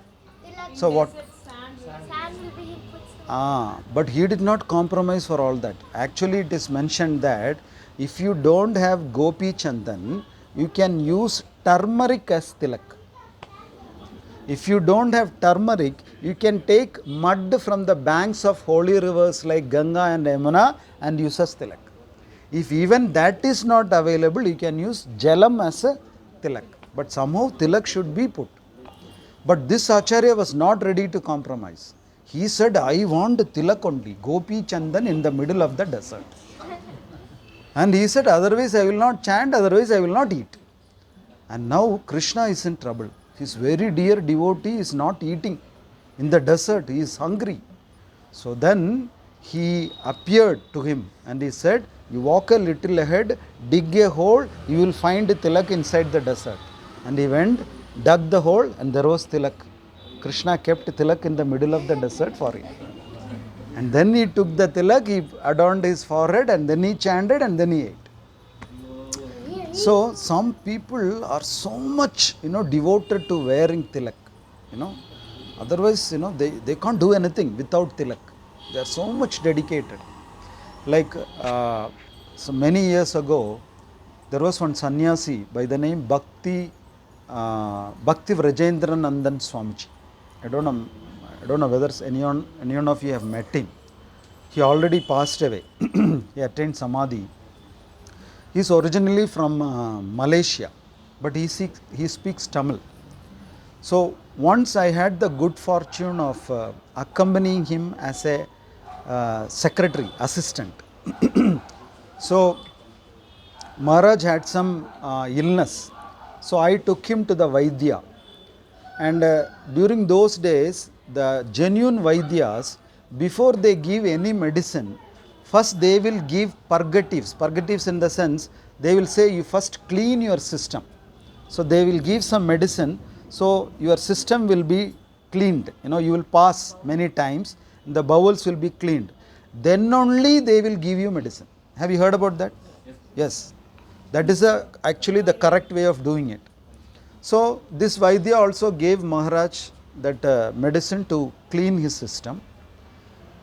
so what Sand will be he puts. but he did not compromise for all that actually it is mentioned that if you don't have gopi chandan you can use turmeric as tilak. If you don't have turmeric, you can take mud from the banks of holy rivers like Ganga and Yamuna and use as tilak. If even that is not available, you can use jalam as a tilak. But somehow tilak should be put. But this Acharya was not ready to compromise. He said, I want tilak only, Gopi Chandan in the middle of the desert. And he said, otherwise I will not chant, otherwise I will not eat. And now Krishna is in trouble. His very dear devotee is not eating in the desert, he is hungry. So then he appeared to him and he said, you walk a little ahead, dig a hole, you will find tilak inside the desert. And he went, dug the hole, and there was tilak. Krishna kept tilak in the middle of the desert for him. And then he took the tilak, he adorned his forehead, and then he chanted, and then he ate. So some people are so much, devoted to wearing tilak, Otherwise, they can't do anything without tilak. They are so much dedicated. Like so many years ago, there was one sannyasi by the name Bhakti Vrajendra Nandan Swamiji. I don't know whether anyone of you have met him. He already passed away. He attained Samadhi. He is originally from Malaysia, but he speaks Tamil. So once I had the good fortune of accompanying him as a secretary, assistant. So Maharaj had some illness. So I took him to the Vaidya. And during those days, the genuine Vaidyas, before they give any medicine, first they will give purgatives. Purgatives in the sense, they will say you first clean your system. So they will give some medicine, so your system will be cleaned. You will pass many times, the bowels will be cleaned. Then only they will give you medicine. Have you heard about that? Yes. That is actually the correct way of doing it. So this Vaidya also gave Maharaj that medicine to clean his system.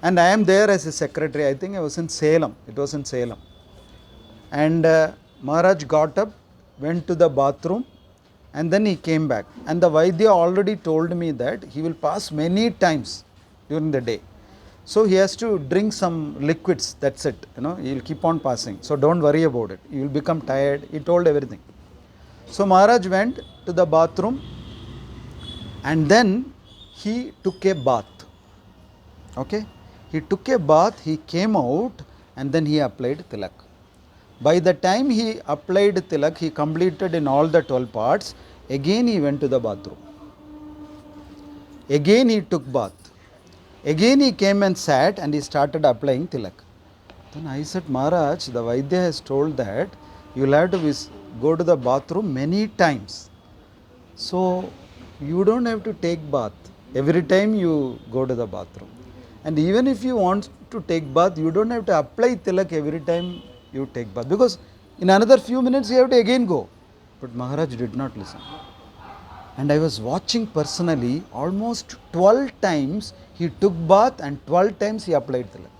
And I am there as a secretary. I think I was in Salem. It was in Salem. And Maharaj got up, went to the bathroom, and then he came back. And the Vaidya already told me that he will pass many times during the day. So he has to drink some liquids, that's it. He will keep on passing. So don't worry about it. You will become tired. He told everything. So Maharaj went to the bathroom and then he took a bath. Okay? He took a bath, he came out and then he applied tilak. By the time he applied tilak, he completed in all the 12 parts. Again he went to the bathroom. Again he took bath. Again he came and sat and he started applying tilak. Then I said, Maharaj, the Vaidya has told that you will have to go to the bathroom many times. So you don't have to take bath every time you go to the bathroom. And even if you want to take bath, you don't have to apply tilak every time you take bath. Because in another few minutes you have to again go. But Maharaj did not listen. And I was watching personally, almost 12 times he took bath and 12 times he applied tilak.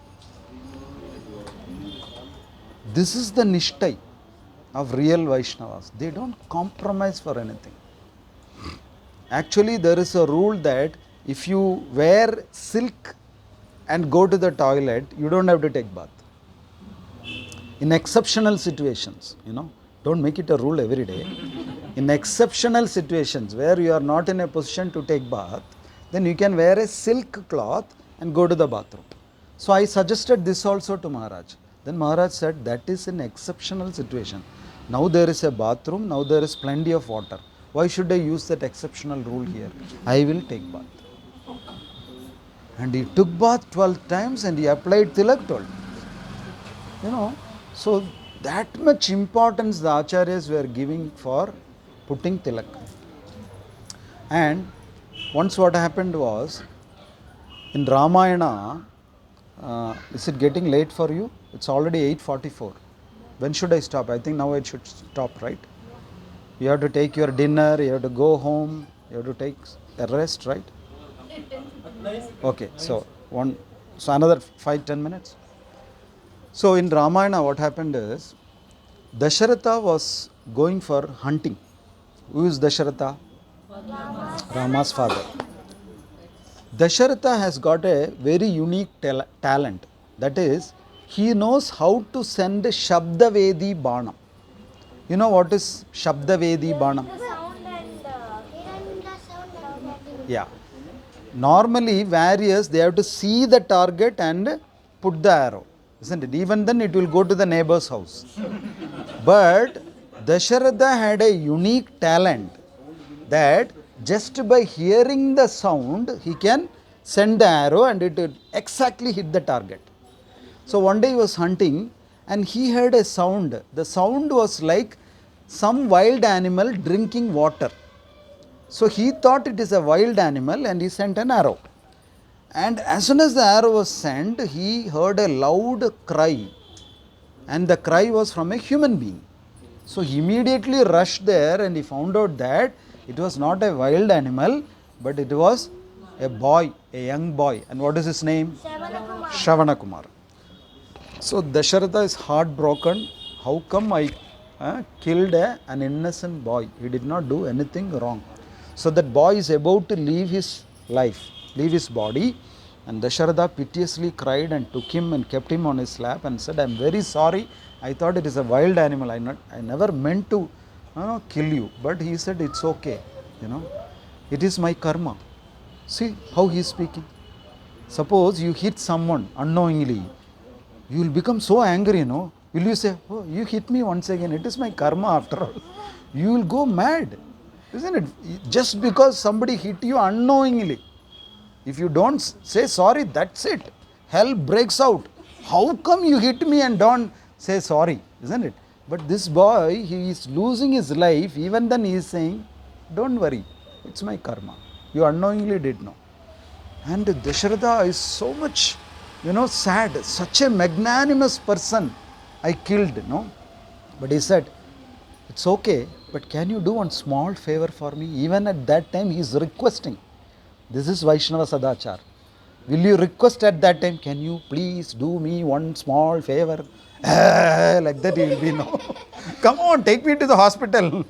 This is the nishtai of real Vaishnavas. They don't compromise for anything. Actually, there is a rule that if you wear silk and go to the toilet, you don't have to take bath. In exceptional situations, don't make it a rule every day. In exceptional situations where you are not in a position to take bath, then you can wear a silk cloth and go to the bathroom. So I suggested this also to Maharaj. Then Maharaj said, that is an exceptional situation. Now there is a bathroom, now there is plenty of water. Why should I use that exceptional rule here? I will take bath. And he took bath 12 times and he applied tilak 12 times. So that much importance the acharyas were giving for putting tilak. And once what happened was, in Ramayana, is it getting late for you? It's already 8:44. When should I stop? I think now I should stop, right? You have to take your dinner, you have to go home, you have to take a rest, right? Okay, so another 5-10 minutes. So in Ramayana what happened is, Dasharatha was going for hunting. Who is Dasharatha? Rama's father. Dasharatha has got a very unique talent. That is, he knows how to send Shabdavedi Banam. You know what is Shabdavedi Banam? The sound and hearing the sound and Yeah. Normally, warriors, they have to see the target and put the arrow. Isn't it? Even then, it will go to the neighbor's house. But Dasharatha had a unique talent that just by hearing the sound, he can send the arrow and it will exactly hit the target. So one day he was hunting and he heard a sound. The sound was like some wild animal drinking water. So he thought it is a wild animal and he sent an arrow. And as soon as the arrow was sent, he heard a loud cry. And the cry was from a human being. So he immediately rushed there and he found out that it was not a wild animal, but it was a boy, a young boy. And what is his name? Shravana Kumar. So Dasharatha is heartbroken. How come I killed an innocent boy? He did not do anything wrong. So that boy is about to leave his life, leave his body. And Dasharatha piteously cried and took him and kept him on his lap and said, I am very sorry. I thought it is a wild animal. I never meant to kill you. But he said, it's okay. It is my karma. See how he is speaking. Suppose you hit someone unknowingly. You will become so angry, Will you say, oh, you hit me once again. It is my karma after all. You will go mad. Isn't it? Just because somebody hit you unknowingly. If you don't say sorry, that's it. Hell breaks out. How come you hit me and don't say sorry? Isn't it? But this boy, he is losing his life. Even then he is saying, don't worry. It's my karma. You unknowingly did no. And Dasharatha is so much, sad. Such a magnanimous person I killed, But he said, it's okay, but can you do one small favor for me? Even at that time, he is requesting. This is Vaishnava Sadachar. Will you request at that time, can you please do me one small favor? Like that he will be, no. Come on, take me to the hospital.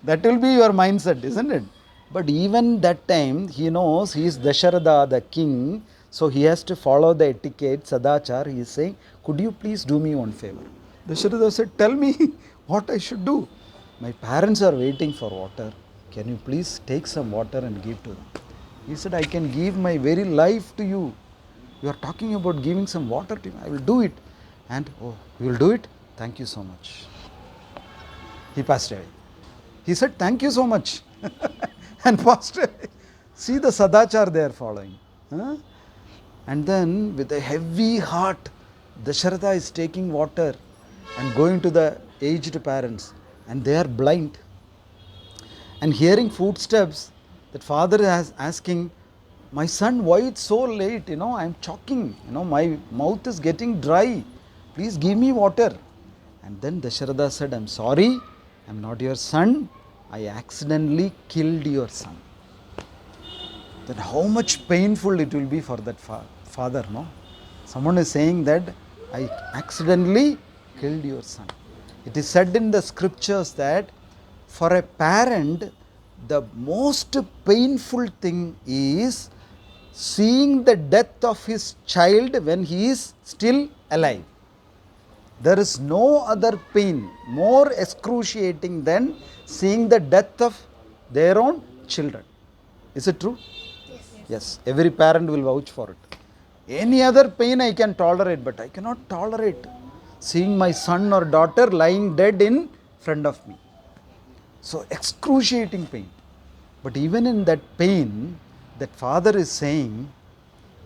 That will be your mindset, isn't it? But even that time, he knows he is Dasharatha, the king. So he has to follow the etiquette, Sadachar. He is saying, could you please do me one favor? Dasharatha said, tell me what I should do. My parents are waiting for water. Can you please take some water and give to them? He said, I can give my very life to you. You are talking about giving some water to me. I will do it. And, oh, you will do it? Thank you so much. He passed away. He said, thank you so much. And passed away. See the Sadachar they are following. And then with a heavy heart, Dasharatha is taking water and going to the aged parents. And they are blind. And hearing footsteps, that father is asking, my son, why it's so late? I am choking. My mouth is getting dry. Please give me water. And then Dasharatha said, I'm sorry. I'm not your son. I accidentally killed your son. Then how much painful it will be for that father, no? Someone is saying that I accidentally killed your son. It is said in the scriptures that for a parent, the most painful thing is seeing the death of his child when he is still alive. There is no other pain more excruciating than seeing the death of their own children. Is it true? Yes. Every parent will vouch for it. Any other pain I can tolerate, but I cannot tolerate seeing my son or daughter lying dead in front of me. So excruciating pain. But even in that pain, that father is saying,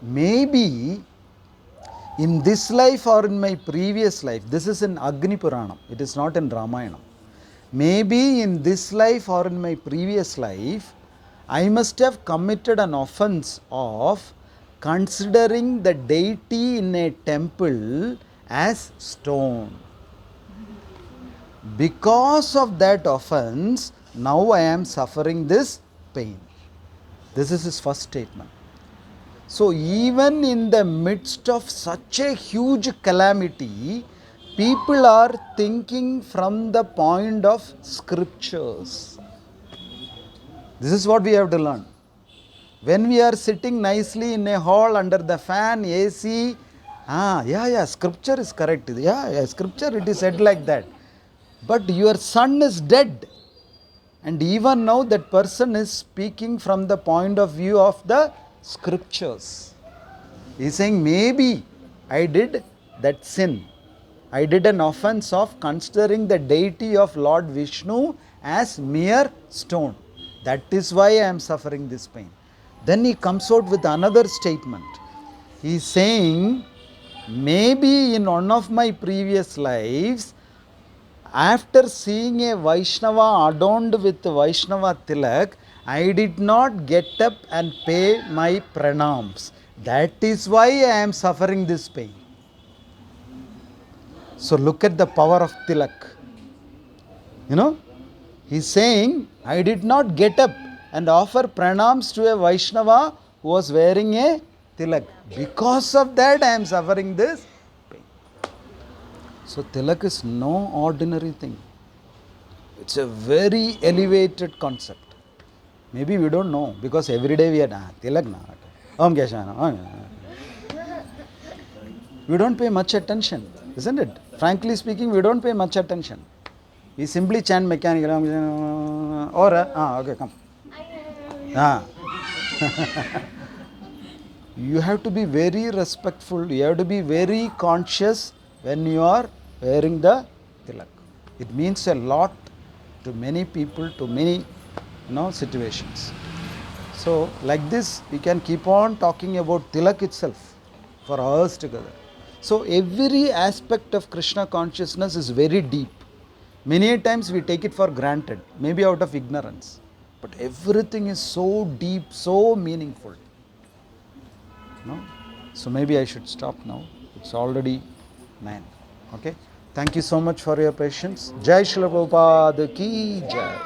maybe in this life or in my previous life, this is in Agni Puranam, it is not in Ramayana. Maybe in this life or in my previous life, I must have committed an offense of considering the deity in a temple as stone. Because of that offense, now I am suffering this pain. This is his first statement. So even in the midst of such a huge calamity, people are thinking from the point of scriptures. This is what we have to learn. When we are sitting nicely in a hall under the fan, AC, scripture is correct. Scripture it is said like that. But your son is dead. And even now that person is speaking from the point of view of the scriptures. He is saying, maybe I did that sin. I did an offense of considering the deity of Lord Vishnu as mere stone. That is why I am suffering this pain. Then he comes out with another statement. He is saying, maybe in one of my previous lives, after seeing a Vaishnava adorned with Vaishnava Tilak, I did not get up and pay my pranams. That is why I am suffering this pain. So look at the power of Tilak. He is saying, I did not get up and offer pranams to a Vaishnava who was wearing a Tilak. Because of that I am suffering this pain. So Tilak is no ordinary thing. It's a very elevated concept. Maybe we don't know because every day we are Tilak na. Om Keshana. We don't pay much attention, isn't it? Frankly speaking, we don't pay much attention. We simply chant mechanically. Okay, come. You have to be very respectful. You have to be very conscious when you are wearing the tilak. It means a lot to many people, to many situations. So like this, we can keep on talking about tilak itself for hours together. So every aspect of Krishna consciousness is very deep. Many times we take it for granted, maybe out of ignorance. But everything is so deep, so meaningful. So maybe I should stop now. It's already 9. Okay. Thank you so much for your patience. Jai Srila Prabhupada ki jai.